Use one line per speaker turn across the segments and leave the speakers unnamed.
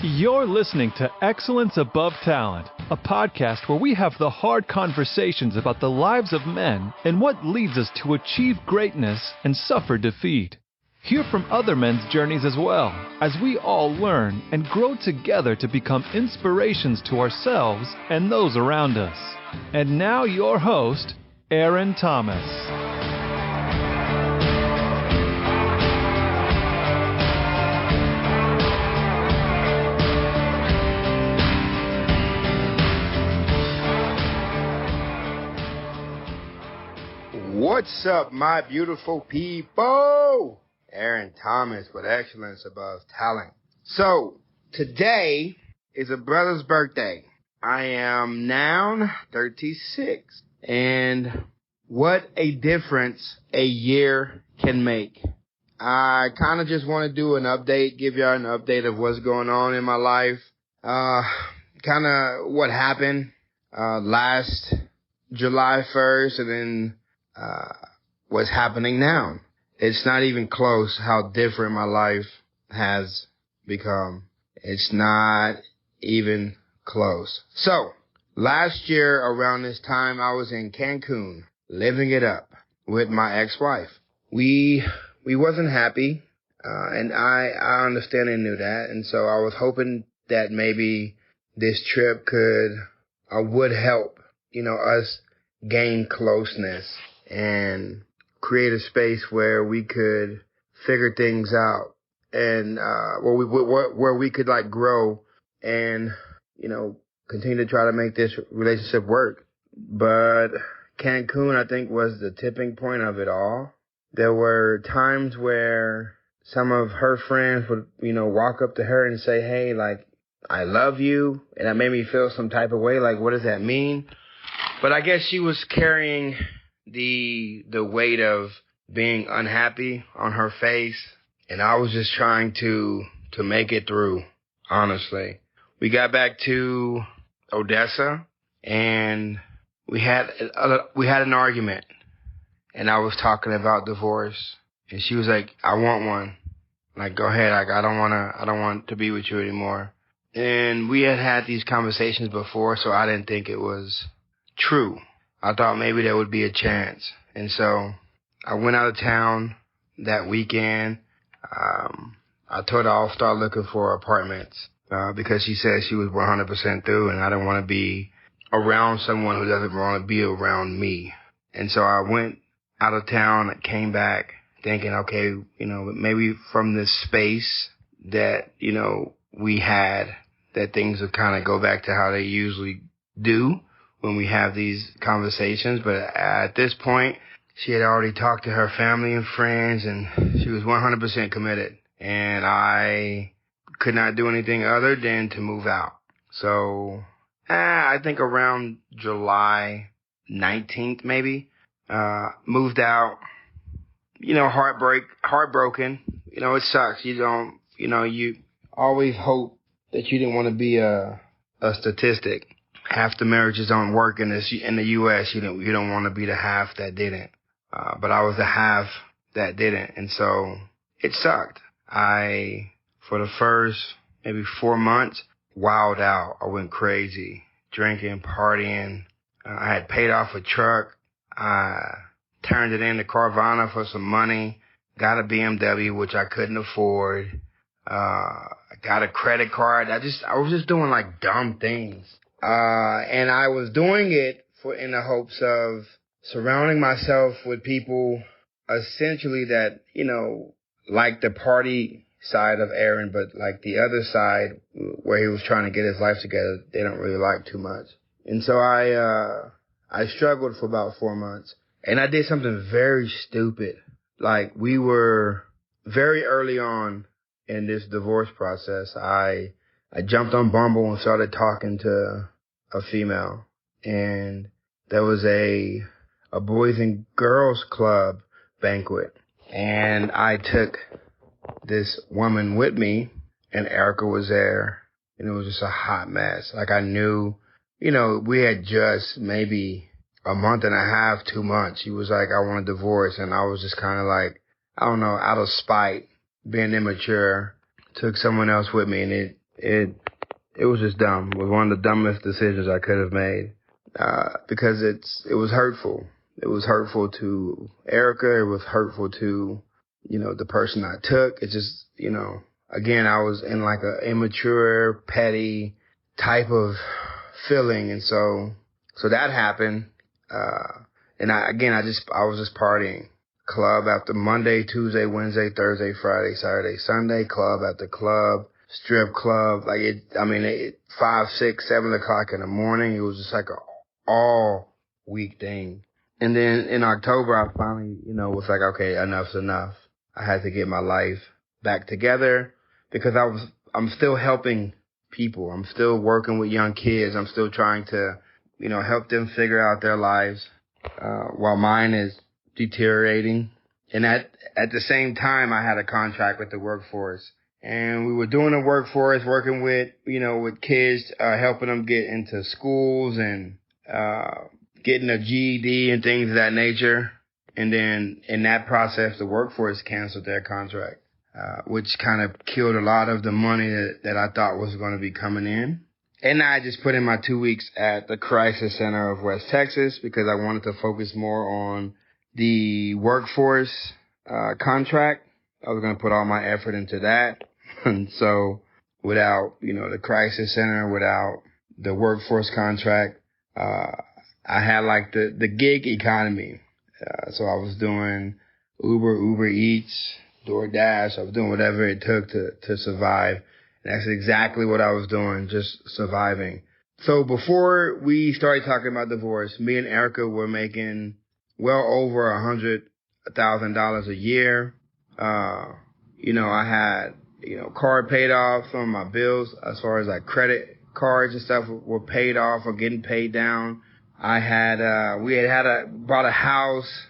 You're listening to Excellence Above Talent, a podcast where we have the hard conversations about the lives of men and what leads us to achieve greatness and suffer defeat. Hear from other men's journeys as well, as we all learn and grow together to become inspirations to ourselves and those around us. And now your host, Aaron Thomas.
What's up, my beautiful people? Aaron Thomas with Excellence Above Talent. So, today is a brother's birthday. I am now 36. And what a difference a year can make. I kind of just want to do an update, give y'all an update of what's going on in my life. Kind of what happened last July 1st and then what's happening now. It's not even close how different my life has become. It's not even close. So, last year around this time, I was in Cancun, living it up with my ex-wife. We wasn't happy, and I understand and knew that, and so I was hoping that maybe this trip would help, us gain closeness and create a space where we could figure things out and where we could grow and continue to try to make this relationship work. But Cancun, I think, was the tipping point of it all. There were times where some of her friends would walk up to her and say, "Hey, I love you," and that made me feel some type of way. What does that mean? But I guess she was carrying the weight of being unhappy on her face, and I was just trying to make it through, honestly. We got back to Odessa, and we had an argument, and I was talking about divorce, and she was like, "I want one. Go ahead. I don't want to be with you anymore." And we had these conversations before, so I didn't think it was true. I thought maybe there would be a chance. And so I went out of town that weekend. I told her I'll start looking for apartments because she said she was 100% through, and I didn't want to be around someone who doesn't want to be around me. And so I went out of town and came back thinking, okay, maybe from this space that, we had, that things would kind of go back to how they usually do when we have these conversations. But at this point, she had already talked to her family and friends, and she was 100% committed. And I could not do anything other than to move out. So I think around July 19th, maybe, moved out. Heartbroken. It sucks. You always hope that you didn't want to be a statistic. Half the marriages don't work in the U.S. You don't want to be the half that didn't. But I was the half that didn't. And so it sucked. For the first maybe 4 months, wilded out. I went crazy, drinking, partying. I had paid off a truck. I turned it into Carvana for some money. Got a BMW, which I couldn't afford. I got a credit card. I was just doing dumb things. And I was doing it in the hopes of surrounding myself with people essentially that, like the party side of Aaron, but the other side where he was trying to get his life together, they don't really like too much. And so I struggled for about 4 months, and I did something very stupid. We were very early on in this divorce process. I jumped on Bumble and started talking to a female, and there was a boys and girls club banquet, and I took this woman with me, and Erica was there, and it was just a hot mess. I knew, we had just maybe a month and a half, 2 months. She was like, "I want a divorce," and I was just kind of I don't know, out of spite, being immature, took someone else with me, and it was just dumb. It was one of the dumbest decisions I could have made, because it was hurtful. It was hurtful to Erica. It was hurtful to, the person I took. It's just, again, I was in like a immature, petty type of feeling. And so that happened. And I was just partying. Club after Monday, Tuesday, Wednesday, Thursday, Friday, Saturday, Sunday, club after club, strip club. 5, 6, 7 o'clock in the morning. It was just like a all week thing. And then in October, I finally, was like, okay, enough's enough. I had to get my life back together because I'm still helping people. I'm still working with young kids. I'm still trying to, help them figure out their lives, while mine is deteriorating. And at the same time, I had a contract with the workforce, and we were doing the workforce, working with, with kids, helping them get into schools and, getting a GED and things of that nature. And then in that process, the workforce canceled their contract, which kind of killed a lot of the money that I thought was going to be coming in. And I just put in my 2 weeks at the Crisis Center of West Texas because I wanted to focus more on the workforce contract. I was going to put all my effort into that. And so without, the Crisis Center, without the workforce contract, I had like the gig economy. So I was doing Uber Eats, DoorDash. I was doing whatever it took to survive. And that's exactly what I was doing, just surviving. So before we started talking about divorce, me and Erica were making well over $100,000 a year. I had, car paid off. Some of my bills, as far as like credit cards and stuff, were paid off or getting paid down. I had, bought a house.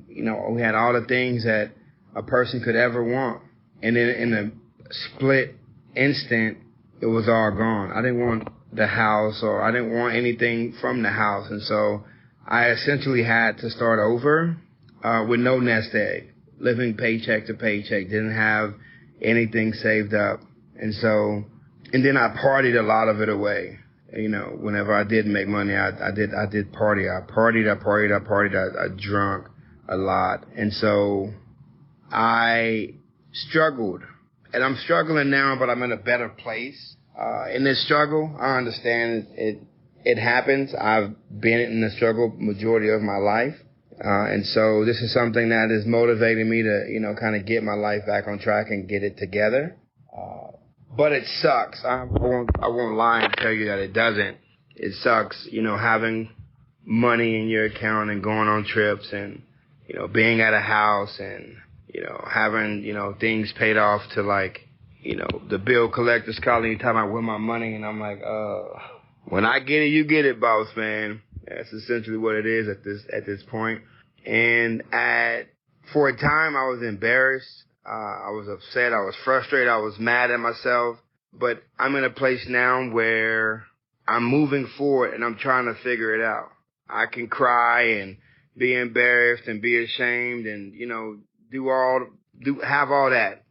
We had all the things that a person could ever want. And then in a split instant, it was all gone. I didn't want the house, or I didn't want anything from the house. And so I essentially had to start over, with no nest egg, living paycheck to paycheck, didn't have anything saved up. And then I partied a lot of it away. Whenever I did make money, I did party. I drunk a lot. And so I struggled, and I'm struggling now, but I'm in a better place. In this struggle, I understand it happens. I've been in the struggle majority of my life. And so this is something that is motivating me to, kind of get my life back on track and get it together. But it sucks. I won't lie and tell you that it doesn't. It sucks, having money in your account and going on trips and, being at a house and, having, things paid off to like, the bill collectors calling you talking about where my money. And I'm like, when I get it, you get it, boss man. That's essentially what it is at this point. And for a time I was embarrassed. I was upset. I was frustrated. I was mad at myself. But I'm in a place now where I'm moving forward and I'm trying to figure it out. I can cry and be embarrassed and be ashamed and, have all that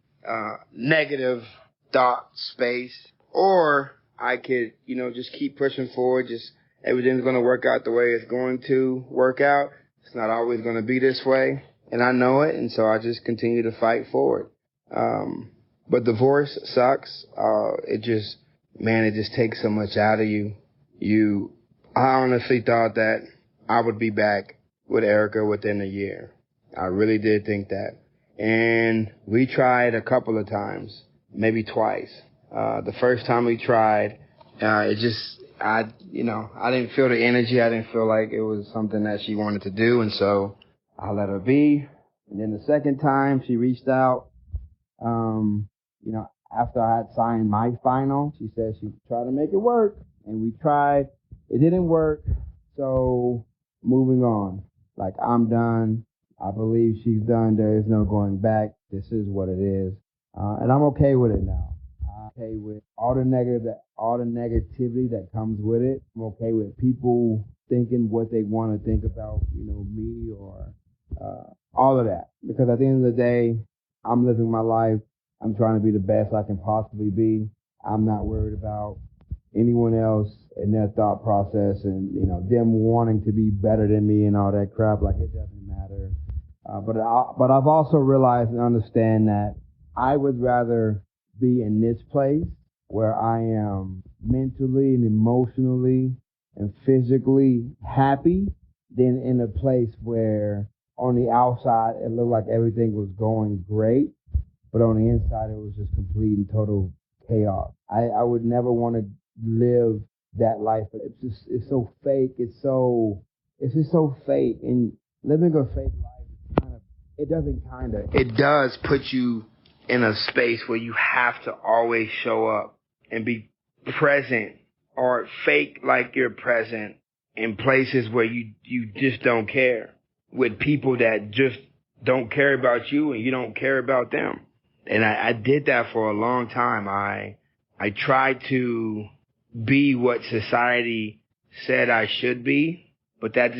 negative thought space. Or I could, just keep pushing forward. Just everything's going to work out the way it's going to work out. It's not always going to be this way. And I know it, and so I just continue to fight forward. But divorce sucks. It just takes so much out of you. I honestly thought that I would be back with Erica within a year. I really did think that. And we tried a couple of times, maybe twice. The first time we tried, I didn't feel the energy. I didn't feel like it was something that she wanted to do, and so I let her be. And then the second time she reached out, after I had signed my final, she said she would try to make it work. And we tried. It didn't work. So moving on. Like, I'm done. I believe she's done. There is no going back. This is what it is. And I'm okay with it now. I'm okay with all the negativity that comes with it. I'm okay with people thinking what they want to think about, me or all of that. Because at the end of the day, I'm living my life. I'm trying to be the best I can possibly be. I'm not worried about anyone else and their thought process and, them wanting to be better than me and all that crap. Like, it doesn't matter. But I've also realized and understand that I would rather be in this place where I am mentally and emotionally and physically happy than in a place where on the outside it looked like everything was going great, but on the inside it was just complete and total chaos. I would never want to live that life. It's so fake. It's just so fake. And living a fake life it does put you in a space where you have to always show up and be present or fake like you're present in places where you just don't care, with people that just don't care about you and you don't care about them. And I did that for a long time. I tried to be what society said I should be, but that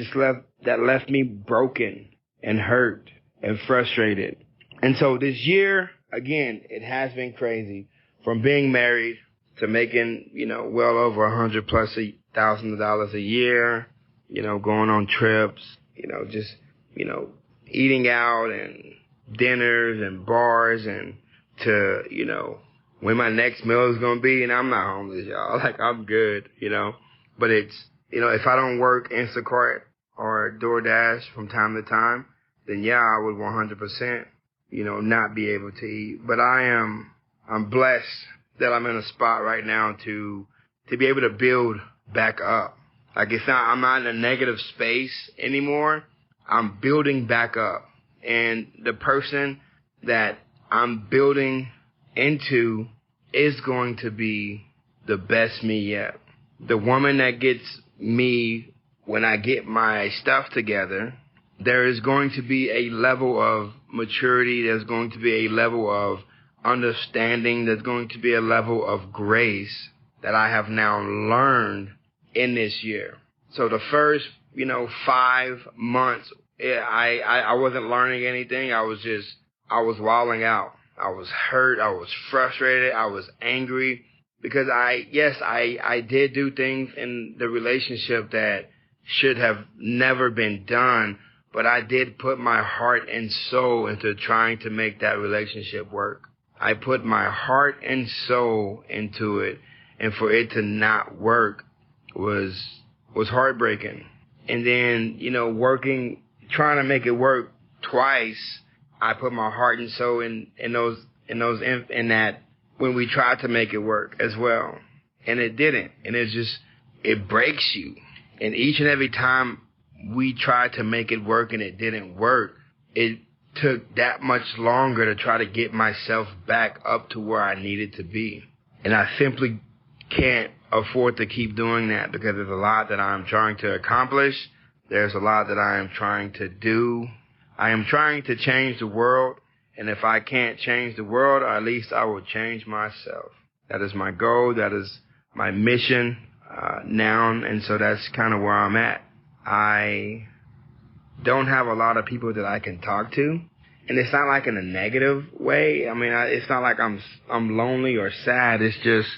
left me broken and hurt and frustrated. And so this year, again, it has been crazy. From being married to making, well over $100,000+ a year, going on trips, just, eating out and dinners and bars and to, when my next meal is going to be. And I'm not homeless, y'all. Like, I'm good, But it's, if I don't work Instacart or DoorDash from time to time, then yeah, I would 100%, not be able to eat. But I'm blessed that I'm in a spot right now to be able to build back up. Like, I'm not in a negative space anymore. I'm building back up. And the person that I'm building into is going to be the best me yet. The woman that gets me when I get my stuff together, there is going to be a level of maturity. There's going to be a level of understanding. There's going to be a level of grace that I have now learned in this year. So the first, 5 months, I wasn't learning anything. I was wilding out. I was hurt. I was frustrated. I was angry because I did do things in the relationship that should have never been done, but I did put my heart and soul into trying to make that relationship work. I put my heart and soul into it, and for it to not work was heartbreaking. And then, trying to make it work twice, I put my heart and soul in that when we tried to make it work as well. And it didn't. And it breaks you. And each and every time we tried to make it work and it didn't work, it took that much longer to try to get myself back up to where I needed to be. And I simply can't afford to keep doing that because there's a lot that I'm trying to accomplish. There's a lot that I am trying to do. I am trying to change the world. And if I can't change the world, at least I will change myself. That is my goal. That is my mission now. And so that's kind of where I'm at. I don't have a lot of people that I can talk to. And it's not like in a negative way. I mean, it's not like I'm lonely or sad. It's just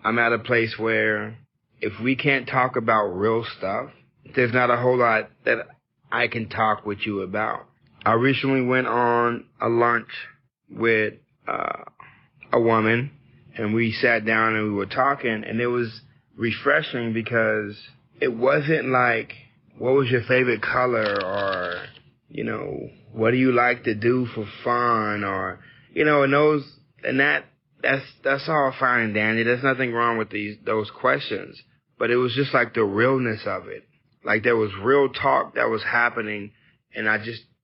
I'm at a place where if we can't talk about real stuff, there's not a whole lot that I can talk with you about. I recently went on a lunch with a woman, and we sat down and we were talking, and it was refreshing because it wasn't like, what was your favorite color, or, what do you like to do for fun, or, that's all fine and dandy. There's nothing wrong with those questions, but it was just like the realness of it. Like there was real talk that was happening, and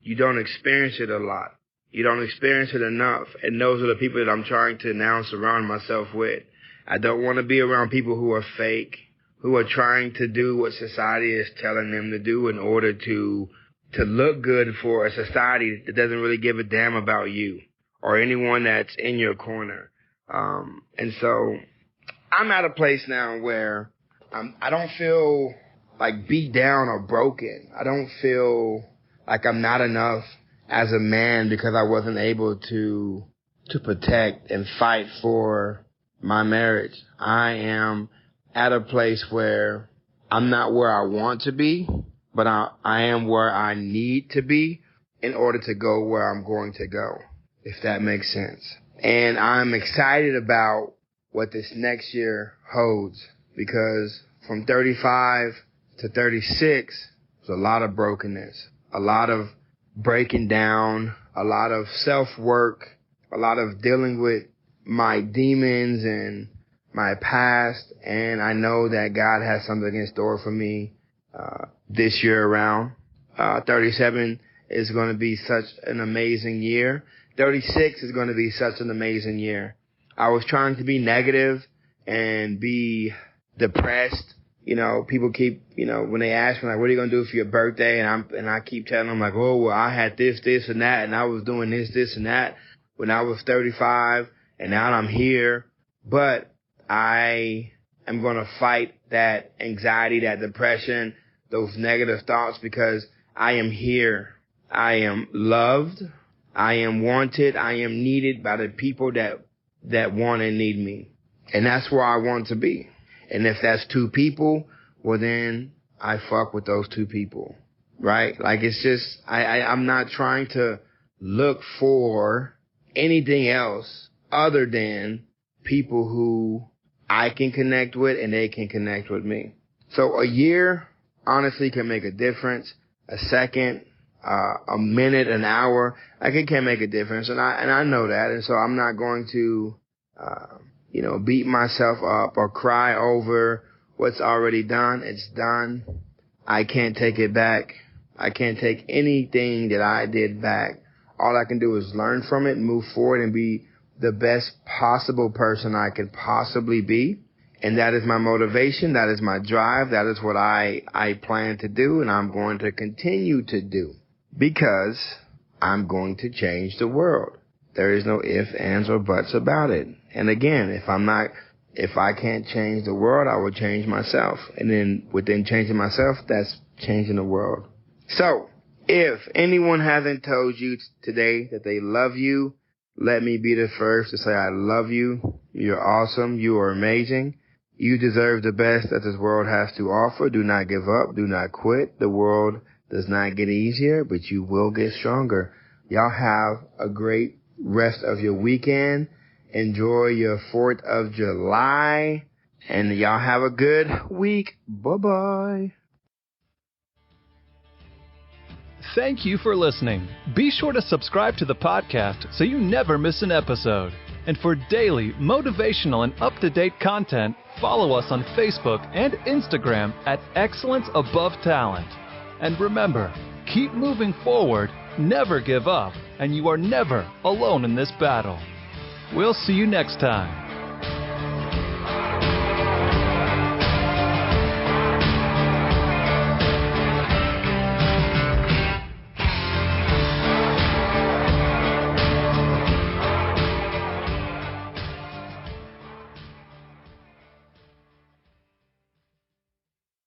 you don't experience it a lot. You don't experience it enough. And those are the people that I'm trying to now surround myself with. I don't want to be around people who are fake, who are trying to do what society is telling them to do in order to look good for a society that doesn't really give a damn about you or anyone that's in your corner. And so I'm at a place now where I don't feel like beat down or broken. I don't feel like I'm not enough as a man because I wasn't able to protect and fight for my marriage. I am at a place where I'm not where I want to be, but I am where I need to be in order to go where I'm going to go, if that makes sense. And I'm excited about what this next year holds, because from 35 to 36, there's a lot of brokenness, a lot of breaking down, a lot of self-work, a lot of dealing with my demons and my past. And I know that God has something in store for me this year around. 37 is going to be such an amazing year. 36 is going to be such an amazing year. I was trying to be negative and be depressed. You know, people keep, you know, when they ask me, like, what are you going to do for your birthday? And I keep telling them, like, oh, well, I had this, and that, and I was doing this, and that when I was 35, and now I'm here. But I am going to fight that anxiety, that depression, those negative thoughts, because I am here. I am loved. I am wanted. I am needed by the people that want and need me. And that's where I want to be. And if that's two people, well, then I fuck with those two people, right? Like, it's just, I'm not trying to look for anything else other than people who I can connect with and they can connect with me. So a year honestly can make a difference. A second, a minute, an hour, like, it can make a difference. And I know that. And so I'm not going to, beat myself up or cry over what's already done. It's done. I can't take it back. I can't take anything that I did back. All I can do is learn from it, move forward, and be the best possible person I can possibly be. And that is my motivation. That is my drive. That is what I plan to do, and I'm going to continue to do, because I'm going to change the world. There is no ifs, ands, or buts about it. And again, if I can't change the world, I will change myself. And then within changing myself, that's changing the world. So if anyone hasn't told you today that they love you, let me be the first to say I love you. You're awesome. You are amazing. You deserve the best that this world has to offer. Do not give up. Do not quit. The world does not get easier, but you will get stronger. Y'all have a great rest of your weekend. Enjoy your 4th of July. And y'all have a good week. Bye-bye.
Thank you for listening. Be sure to subscribe to the podcast so you never miss an episode. And for daily, motivational, and up-to-date content, follow us on Facebook and Instagram at Excellence Above Talent. And remember, keep moving forward, never give up, and you are never alone in this battle. We'll see you next time.